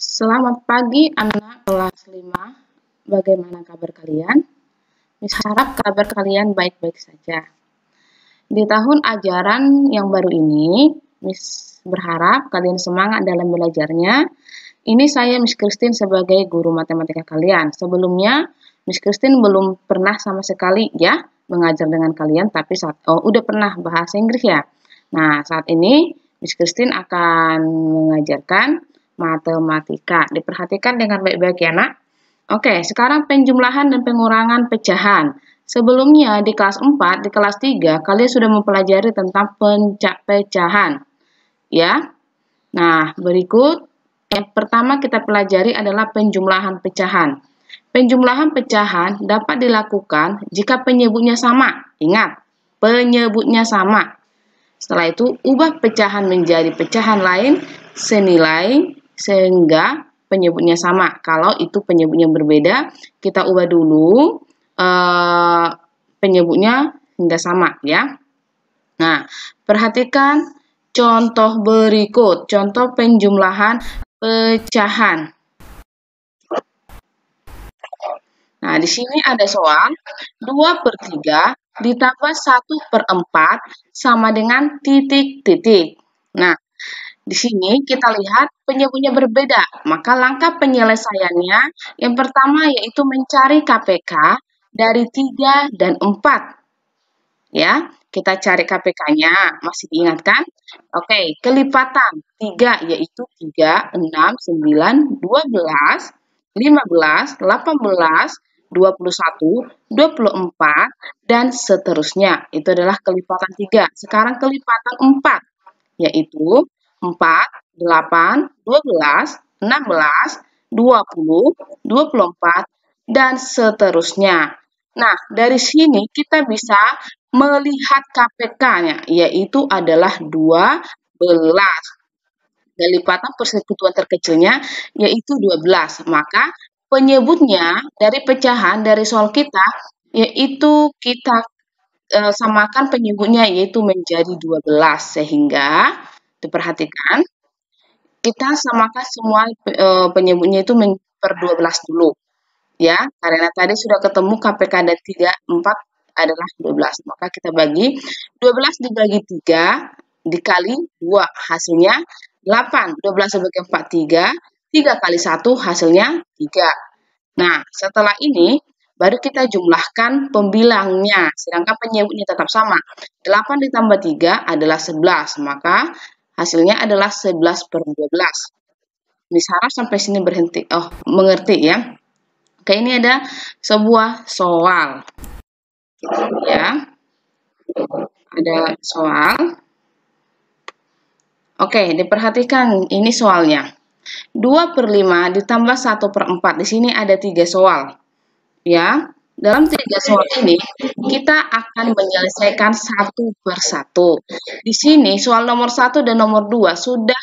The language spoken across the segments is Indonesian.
Selamat pagi anak kelas 5. Bagaimana kabar kalian? Miss harap kabar kalian baik-baik saja. Di tahun ajaran yang baru ini, Miss berharap kalian semangat dalam belajarnya. Ini saya Miss Christine sebagai guru matematika kalian. Sebelumnya, Miss Christine belum pernah sama sekali ya mengajar dengan kalian, tapi udah pernah bahasa Inggris ya. Nah, saat ini Miss Christine akan mengajarkan matematika. Diperhatikan dengan baik-baik ya, Nak. Oke, sekarang penjumlahan dan pengurangan pecahan. Sebelumnya di kelas 4, di kelas 3, kalian sudah mempelajari tentang pecahan. Ya. Nah, berikut yang pertama kita pelajari adalah penjumlahan pecahan. Penjumlahan pecahan dapat dilakukan jika penyebutnya sama. Ingat, penyebutnya sama. Setelah itu, ubah pecahan menjadi pecahan lain senilai sehingga penyebutnya sama. Kalau itu penyebutnya berbeda, kita ubah dulu penyebutnya hingga sama ya. Nah, perhatikan contoh berikut, contoh penjumlahan pecahan. Nah, di sini ada soal 2/3 ditambah 1/4 sama dengan titik-titik. Nah, di sini kita lihat penyebutnya berbeda, maka langkah penyelesaiannya yang pertama yaitu mencari KPK dari 3 dan 4. Ya, kita cari KPK-nya, masih diingatkan? Oke, kelipatan 3 yaitu 3, 6, 9, 12, 15, 18, 21, 24, dan seterusnya. Itu adalah kelipatan 3. Sekarang kelipatan 4, yaitu 4, 8, 12, 16, 20, 24, dan seterusnya. Nah, dari sini kita bisa melihat KPK-nya, yaitu adalah 12. Kelipatan persekutuan terkecilnya yaitu 12. Maka penyebutnya dari pecahan dari soal kita yaitu kita samakan penyebutnya yaitu menjadi 12 sehingga diperhatikan kita samakan semua penyebutnya itu per 12 dulu ya, karena tadi sudah ketemu KPK dan 3, 4 adalah 12. Maka kita bagi 12 dibagi 3 dikali 2 hasilnya 8. 12 dibagi 4 3, 3 kali 1 hasilnya 3. Nah, setelah ini baru kita jumlahkan pembilangnya, sedangkan penyebutnya tetap sama. 8 ditambah 3 adalah 11, maka hasilnya adalah 11/12. Miss harap sampai sini mengerti ya. Oke, ini ada sebuah soal. Ya. Ada soal. Oke, diperhatikan ini soalnya. 2/5 ditambah 1/4. Di sini ada 3 soal. Ya. Dalam 3 soal ini, kita akan menyelesaikan satu persatu. Di sini, soal nomor 1 dan nomor 2 sudah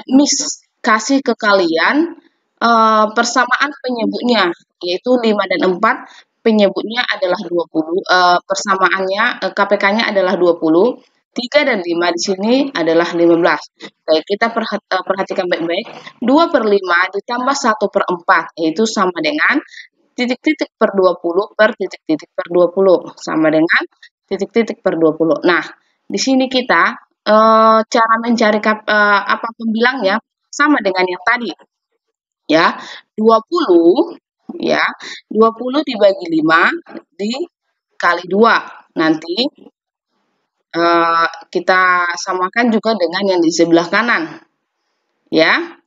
Miss kasih ke kalian persamaan penyebutnya, yaitu 5 dan 4, penyebutnya adalah 20, persamaannya, KPK-nya adalah 20, 3 dan 5 di sini adalah 15. Baik, kita perhatikan baik-baik. 2/5 ditambah 1/4, yaitu sama dengan titik-titik per 20 per titik-titik per 20, sama dengan titik-titik per 20. Nah, di sini kita cara mencari apa pembilangnya sama dengan yang tadi. Ya, 20 ya, 20 dibagi 5 dikali 2. Nanti kita samakan juga dengan yang di sebelah kanan. Ya.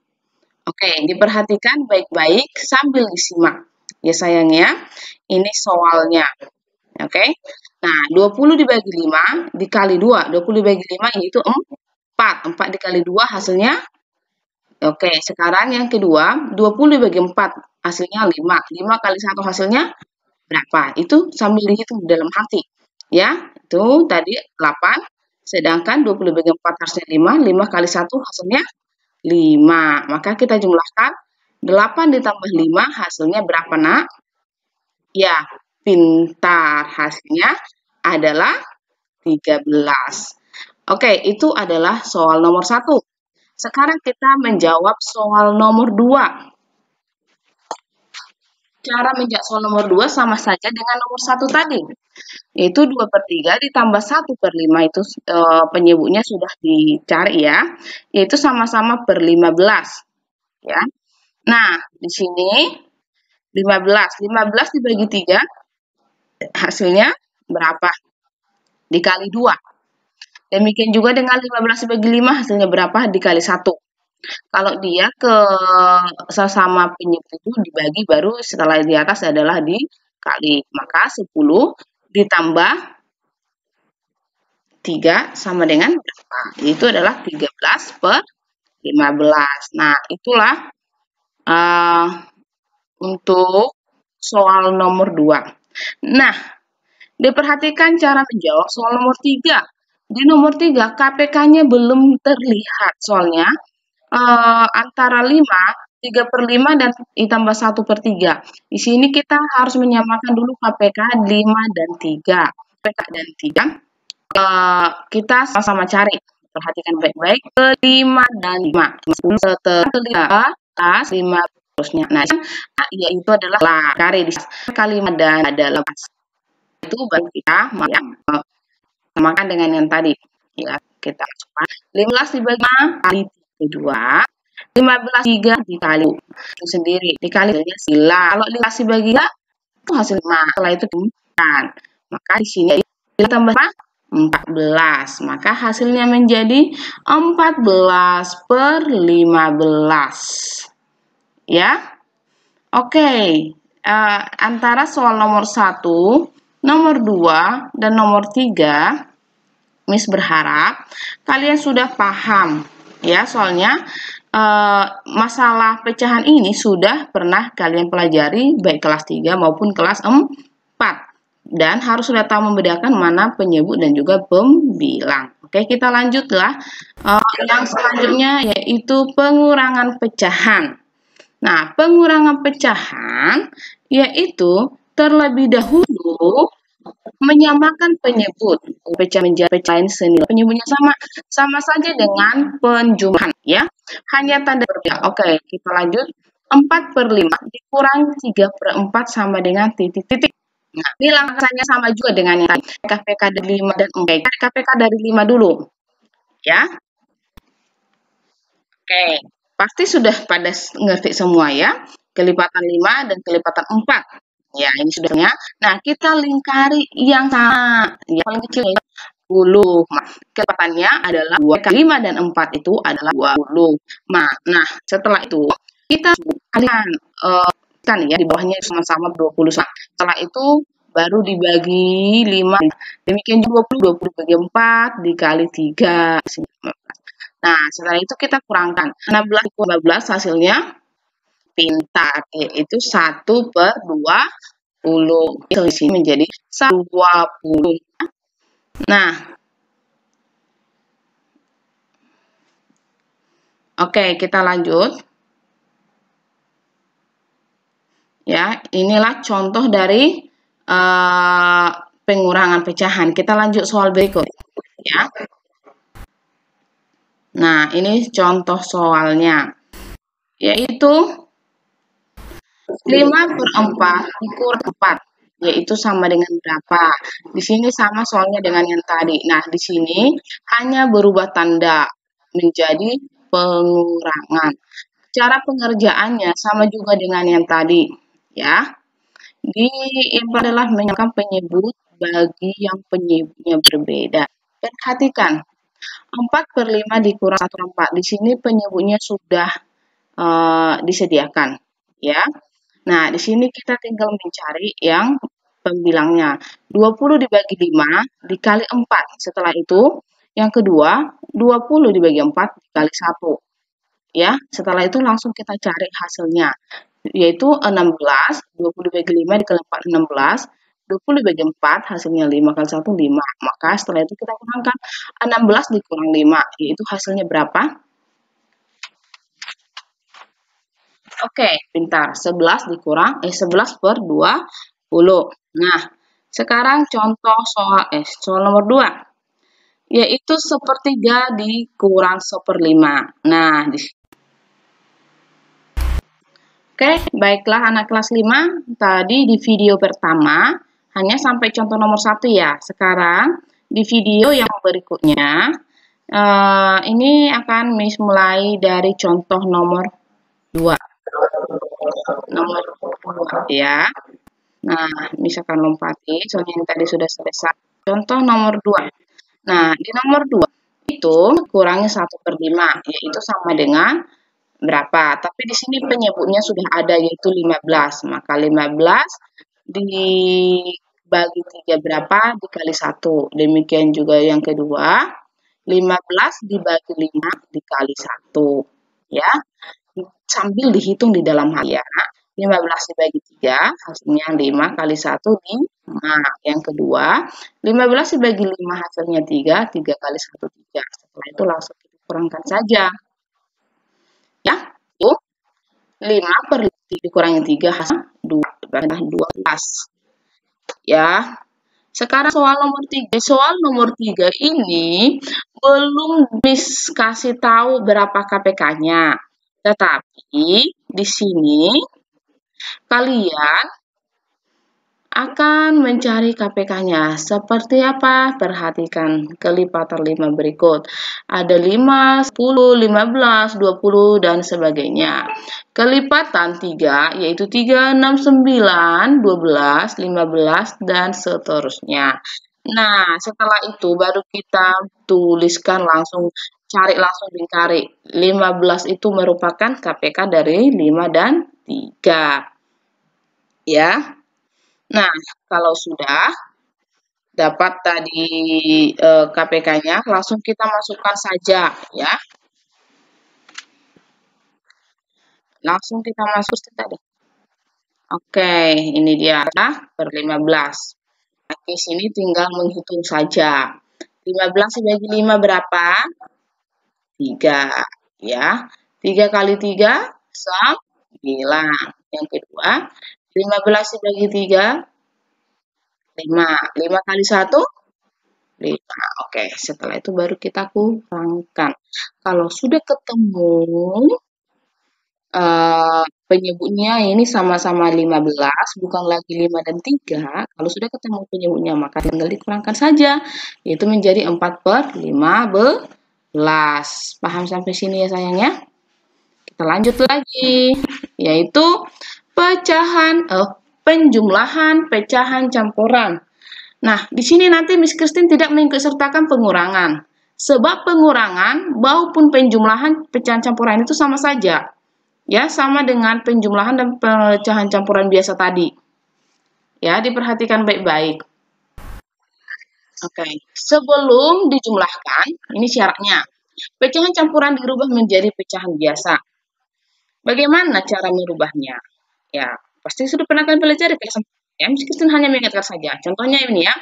Oke, diperhatikan baik-baik sambil disimak. Ya sayang ya, ini soalnya. Oke. Nah, 20 dibagi 5 dikali 2. 20 dibagi 5 yaitu 4. 4 dikali 2 hasilnya. Oke, sekarang yang kedua, 20 dibagi 4 hasilnya 5. 5 kali 1 hasilnya berapa? Itu sambil dihitung dalam hati. Ya, itu tadi 8. Sedangkan 20 dibagi 4 hasilnya 5. 5 kali 1 hasilnya 5. Maka kita jumlahkan 8 ditambah 5 hasilnya berapa, Nak? Ya, pintar. Hasilnya adalah 13. Oke, itu adalah soal nomor 1. sekarang kita menjawab soal nomor 2. Cara menjawab soal nomor 2 sama saja dengan nomor 1 tadi, yaitu 2/3 ditambah 1/5 itu penyebutnya sudah dicari ya, yaitu sama-sama per 15 ya. Nah, di sini 15 dibagi 3 hasilnya berapa? Dikali 2. Demikian juga dengan 15 dibagi 5 hasilnya berapa? Dikali 1. Kalau dia ke sesama penyebut itu dibagi, baru setelah di atas adalah dikali. Maka 10 ditambah 3 sama dengan berapa? Itu adalah 13/15. Nah, itulah untuk soal nomor 2. Nah, diperhatikan cara menjawab soal nomor 3. Di nomor 3, KPK-nya belum terlihat soalnya antara 5, 3/5 dan ditambah 1/3. Di sini kita harus menyamakan dulu KPK 5 dan 3. KPK dan 3 kita sama-sama cari. Perhatikan baik-baik. Ke 5 dan 5. Setelah 5 terusnya. Nah, yaitu adalah kari di kali 5 dan ada 15. Itu baru kita samakan dengan yang tadi. Ya, kita masukkan 15 dibagi 5 kali 2. 15 3 dikali itu sendiri dikali sila. Kalau 15 dibagi 3 itu hasil 5. Setelah itu dikumpulkan. Maka di sini ditambah 14. Maka hasilnya menjadi 14/15. Ya. Oke. Antara soal nomor 1, nomor 2, dan nomor 3, Miss berharap kalian sudah paham ya, soalnya masalah pecahan ini sudah pernah kalian pelajari baik kelas 3 maupun kelas 4, dan harus sudah tahu membedakan mana penyebut dan juga pembilang. Oke, kita lanjutlah yang selanjutnya, yaitu pengurangan pecahan. Nah, pengurangan pecahan yaitu terlebih dahulu menyamakan penyebut. Pecah menjadi pecahan senilai. Penyebutnya sama saja dengan penjumlahan ya. Hanya tanda berbeda. Oke, kita lanjut. 4/5 dikurangi 3/4 sama dengan titik-titik. Nah, ini langkahnya sama juga dengan yang tadi. KPK dari 5 dan 4. KPK dari 5 dulu. Ya. Oke, pasti sudah pada ngerti semua ya. Kelipatan 5 dan kelipatan 4. Ya, ini sudahnya. Nah, kita lingkari yang sama. Yang paling kecil yaitu 10. Nah, kelipatannya adalah 2 kali 5 dan 4 itu adalah 20. Nah, setelah itu kita kalian kan ya, di bawahnya sama-sama 20. Setelah itu baru dibagi 5. Demikian juga 20 dibagi 4 dikali 3. Nah, setelah itu kita kurangkan. 16 dikali 15 hasilnya pintar, yaitu 1/20. Di sini menjadi 1/20. Nah, oke, kita lanjut. Ya, inilah contoh dari pengurangan pecahan. Kita lanjut soal berikut. Ya. Nah, ini contoh soalnya, yaitu 5/4 dikurang 4, yaitu sama dengan berapa? Di sini sama soalnya dengan yang tadi. Nah, di sini hanya berubah tanda menjadi pengurangan. Cara pengerjaannya sama juga dengan yang tadi, ya. Yang adalah menyamakan penyebut bagi yang penyebutnya berbeda. Perhatikan, 4/5 dikurang 1/4. Di sini penyebutnya sudah disediakan, ya. Nah, di sini kita tinggal mencari yang pembilangnya. 20 dibagi 5 dikali 4. Setelah itu, yang kedua, 20 dibagi 4 dikali 1. Ya, setelah itu langsung kita cari hasilnya, yaitu 16, 20 dibagi 5 dikali 4, 16. 20 dibagi 4 hasilnya 5 kali 1, 5. Maka setelah itu kita kurangkan 16 dikurang 5, yaitu hasilnya berapa? Oke, pintar. 11/20. Nah, sekarang contoh soal nomor 2. yaitu 1/3 dikurang 1/5. Nah, oke, baiklah anak kelas 5, tadi di video pertama hanya sampai contoh nomor 1 ya. Sekarang di video yang berikutnya, ini akan Miss mulai dari contoh nomor 2. Nomor 2 ya. Nah, Miss akan lompati, soalnya yang tadi sudah selesai. Contoh nomor 2. Nah, di nomor 2 itu kurangi 1/5, yaitu sama dengan berapa? Tapi di sini penyebutnya sudah ada, yaitu 15. Maka 15 dibagi 3 berapa? Dikali 1. Demikian juga yang kedua, 15 dibagi 5 dikali 1. Ya, sambil dihitung di dalam harian. 15 dibagi 3, hasilnya 5 kali 1 5. Yang kedua, 15 dibagi 5 hasilnya 3, 3 kali 1 3. Setelah itu langsung kita kurangkan saja. Ya, tuh 5/5 dikurangi 3 hasilnya 12. Ya. Sekarang soal nomor 3. Soal nomor 3 ini belum Miss kasih tahu berapa KPK-nya. Tetapi di sini kalian akan mencari KPK-nya. Seperti apa? Perhatikan kelipatan 5 berikut. Ada 5, 10, 15, 20, dan sebagainya. Kelipatan 3, yaitu 3, 6, 9, 12, 15, dan seterusnya. Nah, setelah itu baru kita tuliskan langsung, cari langsung dicari. 15 itu merupakan KPK dari 5 dan 3. Ya. Nah, kalau sudah dapat tadi KPK-nya, langsung kita masukkan saja ya. Langsung kita masukkan tadi. Oke, ini dia per 15. Nah, di sini tinggal menghitung saja. 15 dibagi 5 berapa? 3 ya. 3 kali 3 9. Yang kedua, 15 dibagi 3 5. 5 kali 1 5. Oke, setelah itu baru kita kurangkan. Kalau sudah ketemu penyebutnya ini sama-sama 15, bukan lagi 5 dan 3. Kalau sudah ketemu penyebutnya, maka tinggal dikurangkan saja, yaitu menjadi 4/15. Paham sampai sini ya sayangnya? Kita lanjut lagi, yaitu penjumlahan, pecahan, campuran. Nah, di sini nanti Miss Christine tidak mengikutsertakan pengurangan. Sebab pengurangan maupun penjumlahan pecahan campuran itu sama saja. Ya, sama dengan penjumlahan dan pecahan campuran biasa tadi. Ya, diperhatikan baik-baik. Oke, sebelum dijumlahkan, ini syaratnya. Pecahan campuran dirubah menjadi pecahan biasa. Bagaimana cara merubahnya? Ya, pasti sudah pernah kalian pelajari kelas 4. Ya, Miss Christine hanya mengingatkan saja. Contohnya ini ya.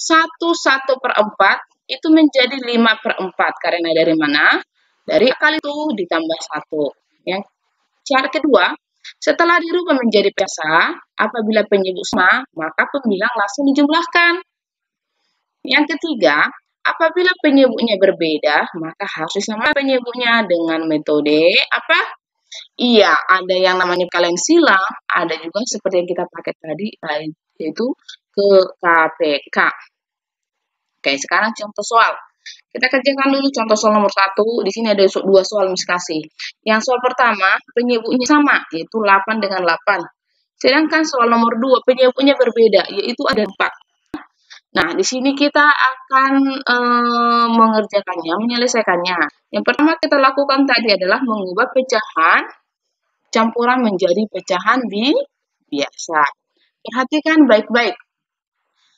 1/4 itu menjadi 5/4. Karena dari mana? Dari akal itu ditambah 1. Yang cara kedua, setelah dirubah menjadi biasa, apabila penyebut sama, maka pembilang langsung dijumlahkan. Yang ketiga, apabila penyebutnya berbeda, maka harus disamakan penyebutnya dengan metode apa? Iya, ada yang namanya kalian silang, ada juga seperti yang kita pakai tadi, yaitu ke KPK. Oke, sekarang contoh soal. Kita kerjakan dulu contoh soal nomor 1. Di sini ada 2 soal Miss kasih. Yang soal pertama, penyebutnya sama, yaitu 8 dengan 8. Sedangkan soal nomor 2, penyebutnya berbeda, yaitu ada 4. Nah, di sini kita akan mengerjakannya, menyelesaikannya. Yang pertama kita lakukan tadi adalah mengubah pecahan campuran menjadi pecahan biasa. Perhatikan baik-baik.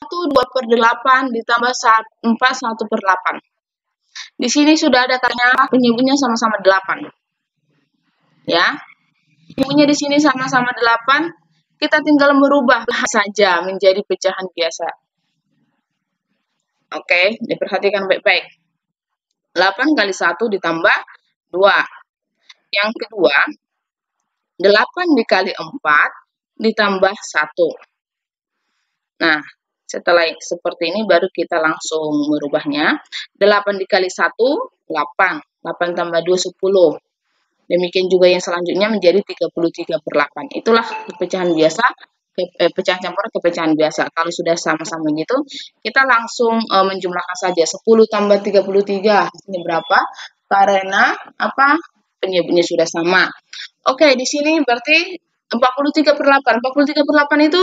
1 2/8 ditambah 4 1/8. Di sini sudah ada katanya penyebutnya sama-sama 8. Ya. Penyebutnya di sini sama-sama 8. Kita tinggal merubah saja menjadi pecahan biasa. Oke, diperhatikan baik-baik. 8 kali 1 ditambah 2. Yang kedua, 8 dikali 4 ditambah 1. Nah, Setelah seperti ini baru kita langsung merubahnya. 8 dikali 1, 8. 8 tambah 2, 10. Demikian juga yang selanjutnya menjadi 33/8. Itulah pecahan biasa, pecahan campuran ke pecahan biasa. Kalau sudah sama-sama gitu, kita langsung menjumlahkan saja. 10 tambah 33, ini berapa? Karena apa? Penyebutnya sudah sama. Oke, di sini berarti 43/8. 43/8 itu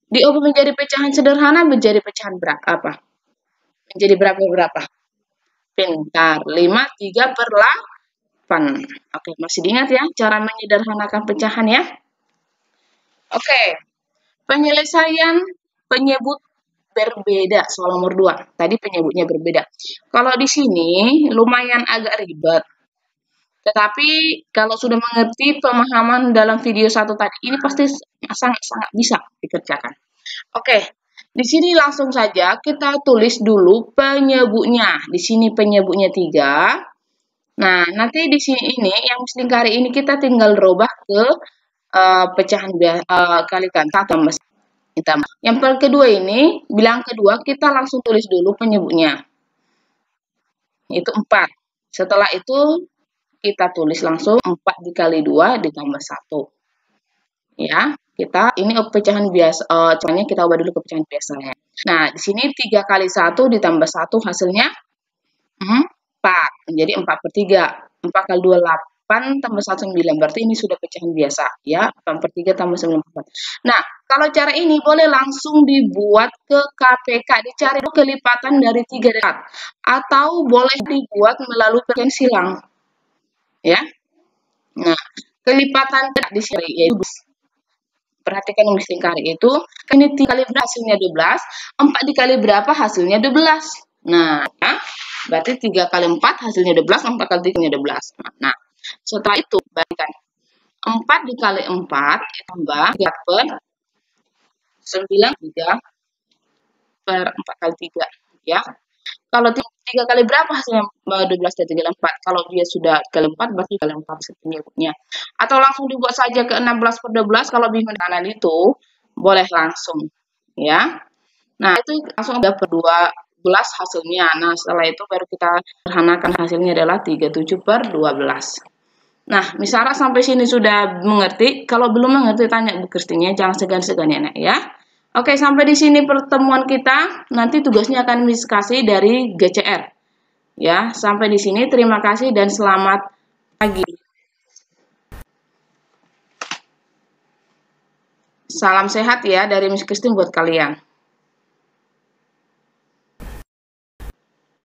diubah menjadi pecahan sederhana menjadi pecahan berapa? Apa? Menjadi berapa? Pintar. 5, 3/8. Oke, masih diingat ya cara menyederhanakan pecahan ya? Oke, penyelesaian penyebut berbeda soal nomor 2. Tadi penyebutnya berbeda. Kalau di sini lumayan agak ribet. Tetapi kalau sudah mengerti pemahaman dalam video 1 tadi, ini pasti sangat-sangat bisa dikerjakan. Oke, di sini langsung saja kita tulis dulu penyebutnya. Di sini penyebutnya 3. Nah, nanti di sini ini yang lingkari ini kita tinggal rubah ke pecahan kalikan 1 tambah. Yang kedua ini, bilang kedua kita langsung tulis dulu penyebutnya. Itu 4. Setelah itu kita tulis langsung 4 dikali 2 ditambah 1. Ya, ini pecahan biasa, caranya kita ubah dulu ke pecahan biasanya. Nah, di sini 3 kali 1 ditambah 1 hasilnya 4. Menjadi 4/3. 4 kali 2, 8 tambah 1, 9. Berarti ini sudah pecahan biasa. Ya, 4/3 tambah 9/4. Nah, kalau cara ini boleh langsung dibuat ke KPK. Dicari kelipatan dari 3 dekat. Atau boleh dibuat melalui perhentian silang. Ya. Nah, kelipatan di sini yaitu perhatikan nulis lingkari itu ini 3 kali berapa hasilnya 12, 4 dikali berapa hasilnya 12. Nah, ya, berarti 3 kali 4 hasilnya 12, 4 kali 3 hasilnya 12. Nah, setelah itu balikan 4 dikali 4 tambah 3 per 9, 3 per 4 kali 3. Ya, kalau 3 kali berapa hasilnya 12 dan 3 kali 4? Kalau dia sudah kali 4, berarti kali 4 penyebutnya. Atau langsung dibuat saja ke 16/12, kalau bingung dengan itu, boleh langsung. Ya. Nah, itu langsung ada per 12 hasilnya. Nah, setelah itu baru kita sederhanakan hasilnya adalah 37/12. Nah, misalnya sampai sini sudah mengerti. Kalau belum mengerti, tanya Bu Kristinya, jangan segan-segan ya, Nek, ya. Oke, sampai di sini pertemuan kita. Nanti tugasnya akan Miss kasih dari GCR. Ya, sampai di sini. Terima kasih dan selamat pagi. Salam sehat ya dari Miss Christine buat kalian.